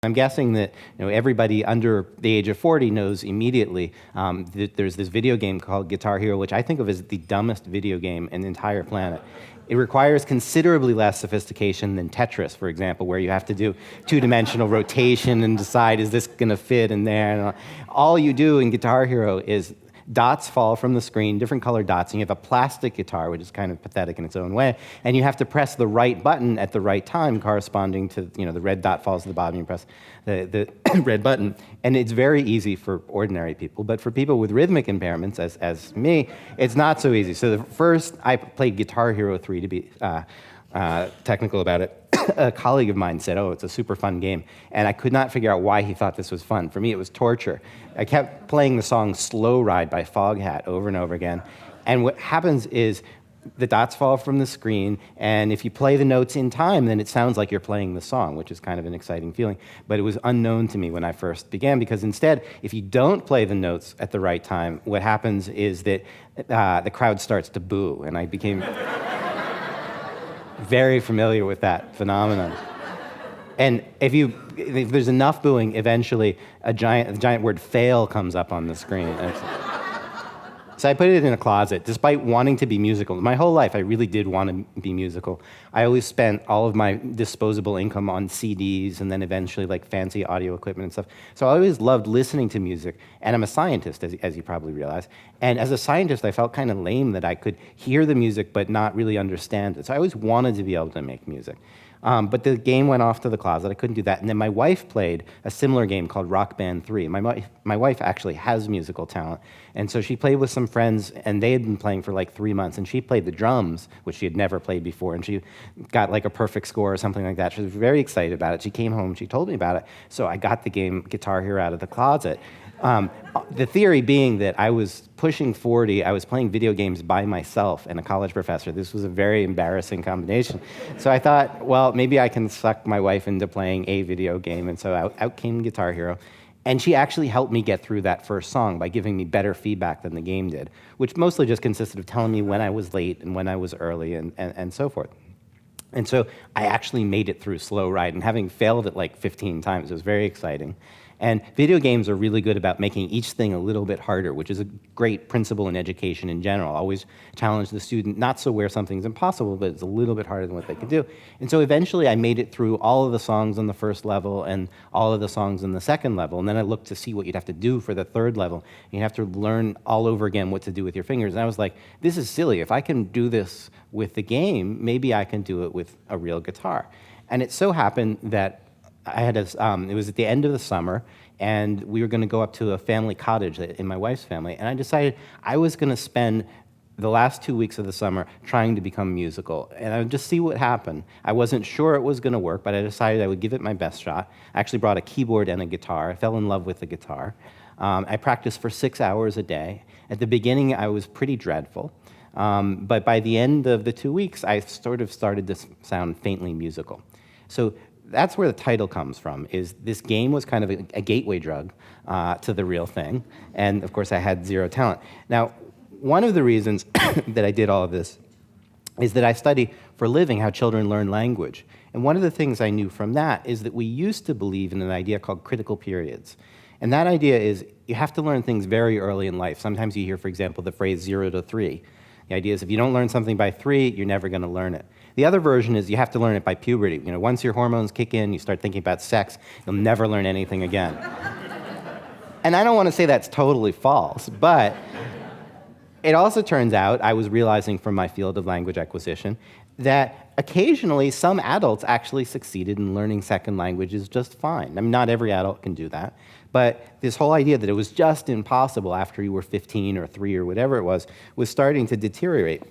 I'm guessing that everybody under the age of 40 knows immediately that there's this video game called Guitar Hero, which I think of as the dumbest video game in the entire planet. It requires considerably less sophistication than Tetris, for example, where you have to do two-dimensional rotation and decide, is this going to fit in there? And all you do in Guitar Hero is dots fall from the screen, different colored dots, and you have a plastic guitar, which is kind of pathetic in its own way, and you have to press the right button at the right time, corresponding to, the red dot falls to the bottom, you press the red button. And it's very easy for ordinary people, but for people with rhythmic impairments, as me, it's not so easy. So the first, I played Guitar Hero 3 to be technical about it. A colleague of mine said, oh, it's a super fun game. And I could not figure out why he thought this was fun. For me, it was torture. I kept playing the song Slow Ride by Foghat over and over again. And what happens is the dots fall from the screen, and if you play the notes in time, then it sounds like you're playing the song, which is kind of an exciting feeling. But it was unknown to me when I first began, because instead, if you don't play the notes at the right time, what happens is that the crowd starts to boo, and I became very familiar with that phenomenon. And if there's enough booing, eventually the giant word fail comes up on the screen. So I put it in a closet, despite wanting to be musical. My whole life, I really did want to be musical. I always spent all of my disposable income on CDs and then eventually like fancy audio equipment and stuff. So I always loved listening to music. And I'm a scientist, as you probably realize. And as a scientist, I felt kind of lame that I could hear the music but not really understand it. So I always wanted to be able to make music. But the game went off to the closet. I couldn't do that. And then my wife played a similar game called Rock Band 3. My wife actually has musical talent. And so she played with some friends, and they had been playing for like 3 months. And she played the drums, which she had never played before. And she got like a perfect score or something like that. She was very excited about it. She came home, she told me about it. So I got the game Guitar Hero out of the closet. The theory being that I was pushing 40, I was playing video games by myself and a college professor. This was a very embarrassing combination. So I thought, well, maybe I can suck my wife into playing a video game, and so out came Guitar Hero. And she actually helped me get through that first song by giving me better feedback than the game did, which mostly just consisted of telling me when I was late and when I was early and so forth. And so I actually made it through Slow Ride, and having failed it like 15 times, it was very exciting. And video games are really good about making each thing a little bit harder, which is a great principle in education in general. Always challenge the student, not so where something's impossible, but it's a little bit harder than what they can do. And so eventually I made it through all of the songs on the first level and all of the songs on the second level. And then I looked to see what you'd have to do for the third level. You'd have to learn all over again what to do with your fingers. And I was like, this is silly. If I can do this with the game, maybe I can do it with a real guitar. And it so happened that I had it was at the end of the summer, and we were going to go up to a family cottage in my wife's family, and I decided I was going to spend the last 2 weeks of the summer trying to become musical, and I would just see what happened. I wasn't sure it was going to work, but I decided I would give it my best shot. I actually brought a keyboard and a guitar. I fell in love with the guitar. I practiced for 6 hours a day. At the beginning, I was pretty dreadful, but by the end of the 2 weeks, I sort of started to sound faintly musical. So that's where the title comes from, is this game was kind of a gateway drug to the real thing. And of course, I had zero talent. Now, one of the reasons that I did all of this is that I study for a living how children learn language. And one of the things I knew from that is that we used to believe in an idea called critical periods. And that idea is you have to learn things very early in life. Sometimes you hear, for example, the phrase 0 to 3. The idea is if you don't learn something by 3, you're never going to learn it. The other version is you have to learn it by puberty. Once your hormones kick in, you start thinking about sex, you'll never learn anything again. And I don't want to say that's totally false, but it also turns out, I was realizing from my field of language acquisition, that occasionally some adults actually succeeded in learning second languages just fine. I mean, not every adult can do that, but this whole idea that it was just impossible after you were 15 or 3 or whatever it was starting to deteriorate.